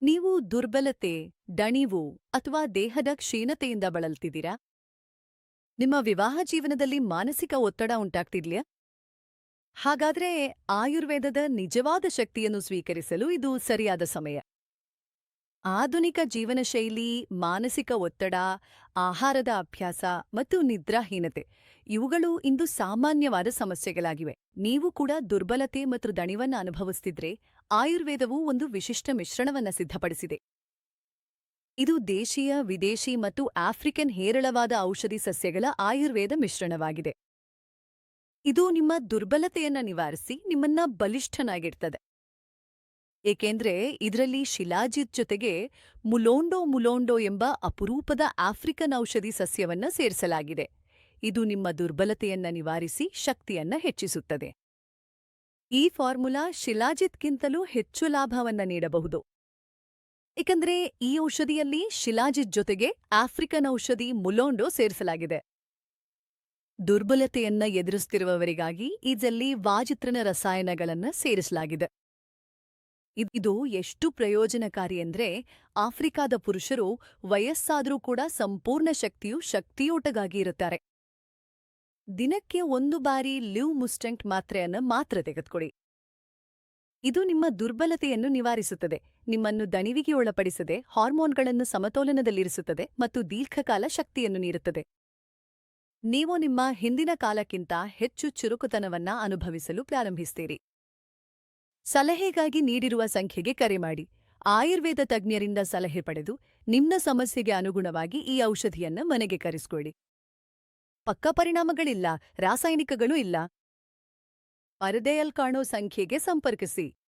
ನೀವು ದುರ್ಬಲತೆ, ದಣಿವು ಅಥವಾ ದೇಹದ ಕ್ಷೀಣತೆಯಿಂದ ಬಳಲ್ತಿದ್ದೀರಾ? ನಿಮ್ಮ ವಿವಾಹ ಜೀವನದಲ್ಲಿ ಮಾನಸಿಕ ಒತ್ತಡ ಉಂಟಾಗ್ತಿದ್ಯಾ? ಹಾಗಾದ್ರೆ ಆಯುರ್ವೇದದ ನಿಜವಾದ ಶಕ್ತಿಯನ್ನು ಸ್ವೀಕರಿಸಲು ಇದು ಸರಿಯಾದ ಸಮಯ. ಆಧುನಿಕ ಜೀವನಶೈಲಿ, ಮಾನಸಿಕ ಒತ್ತಡ, ಆಹಾರದ ಅಭ್ಯಾಸ ಮತ್ತು ನಿದ್ರಾಹೀನತೆ ಇವುಗಳು ಇಂದು ಸಾಮಾನ್ಯವಾದ ಸಮಸ್ಯೆಗಳಾಗಿವೆ. ನೀವು ಕೂಡ ದುರ್ಬಲತೆ ಮತ್ತು ದಣಿವನ್ನ ಅನುಭವಿಸ್ತಿದ್ರೆ ಆಯುರ್ವೇದವು ಒಂದು ವಿಶಿಷ್ಟ ಮಿಶ್ರಣವನ್ನ ಸಿದ್ಧಪಡಿಸಿದೆ. ಇದು ದೇಶೀಯ, ವಿದೇಶಿ ಮತ್ತು ಆಫ್ರಿಕನ್ ಹೇರಳವಾದ ಔಷಧಿ ಸಸ್ಯಗಳ ಆಯುರ್ವೇದ ಮಿಶ್ರಣವಾಗಿದೆ. ಇದು ನಿಮ್ಮ ದುರ್ಬಲತೆಯನ್ನ ನಿವಾರಿಸಿ ನಿಮ್ಮನ್ನ ಬಲಿಷ್ಠನಾಗಿಡ್ತದೆ. ಏಕೆಂದ್ರೆ ಇದರಲ್ಲಿ ಶಿಲಾಜಿತ್ ಜೊತೆಗೆ ಮುಲೋಂಡೋ ಎಂಬ ಅಪರೂಪದ ಆಫ್ರಿಕನ್ ಔಷಧಿ ಸಸ್ಯವನ್ನ ಸೇರಿಸಲಾಗಿದೆ. ಇದು ನಿಮ್ಮ ದುರ್ಬಲತೆಯನ್ನ ನಿವಾರಿಸಿ ಶಕ್ತಿಯನ್ನ ಹೆಚ್ಚಿಸುತ್ತದೆ. ಈ ಫಾರ್ಮುಲಾ ಶಿಲಾಜಿತ್ಗಿಂತಲೂ ಹೆಚ್ಚು ಲಾಭವನ್ನ ನೀಡಬಹುದು. ಏಕೆಂದ್ರೆ ಈ ಔಷಧಿಯಲ್ಲಿ ಶಿಲಾಜಿತ್ ಜೊತೆಗೆ ಆಫ್ರಿಕನ್ ಔಷಧಿ ಮುಲೋಂಡೋ ಸೇರಿಸಲಾಗಿದೆ. ದುರ್ಬಲತೆಯನ್ನ ಎದುರಿಸುತ್ತಿರುವವರಿಗಾಗಿ ಇದರಲ್ಲಿ ವಾಜಿತ್ರನ ರಸಾಯನಗಳನ್ನ ಸೇರಿಸಲಾಗಿದೆ. ಇದು ಎಷ್ಟು ಪ್ರಯೋಜನಕಾರಿ ಅಂದ್ರೆ ಆಫ್ರಿಕಾದ ಪುರುಷರು ವಯಸ್ಸಾದರೂ ಕೂಡ ಸಂಪೂರ್ಣ ಶಕ್ತಿಯೂಟಗಾಗಿ ಇರುತ್ತಾರೆ. ದಿನಕ್ಕೆ 1 ಬಾರಿ ಲಿವ್ ಮುಸ್ಟೆಂಟ್ ಮಾತ್ರೆಯನ್ನು ಮಾತ್ರ ತೆಗೆದುಕೊಳ್ಳಿ. ಇದು ನಿಮ್ಮ ದುರ್ಬಲತೆಯನ್ನು ನಿವಾರಿಸುತ್ತದೆ, ನಿಮ್ಮನ್ನು ದಣಿವಿಗೆ ಒಳಪಡಿಸದೆ ಹಾರ್ಮೋನ್ಗಳನ್ನು ಸಮತೋಲನದಲ್ಲಿರಿಸುತ್ತದೆ ಮತ್ತು ದೀರ್ಘಕಾಲ ಶಕ್ತಿಯನ್ನು ನೀಡುತ್ತದೆ. ನೀವು ನಿಮ್ಮ ಹಿಂದಿನ ಕಾಲಕ್ಕಿಂತ ಹೆಚ್ಚು ಚುರುಕುತನವನ್ನ ಅನುಭವಿಸಲು ಪ್ರಾರಂಭಿಸ್ತೀರಿ. ಸಲಹೆಗಾಗಿ ನೀಡಿರುವ ಸಂಖ್ಯೆಗೆ ಕರೆ ಮಾಡಿ. ಆಯುರ್ವೇದ ತಜ್ಞರಿಂದ ಸಲಹೆ ಪಡೆದು ನಿಮ್ಮ ಸಮಸ್ಯೆಗೆ ಅನುಗುಣವಾಗಿ ಈ ಔಷಧಿಯನ್ನ ಮನೆಗೆ ಕರೆಸಿಕೊಳ್ಳಿ. ಪಕ್ಕ ಪರಿಣಾಮಗಳಿಲ್ಲ, ರಾಸಾಯನಿಕಗಳೂ ಇಲ್ಲ. ಪರದೆಯಲ್ಲಿ ಕಾಣೋ ಸಂಖ್ಯೆಗೆ ಸಂಪರ್ಕಿಸಿ.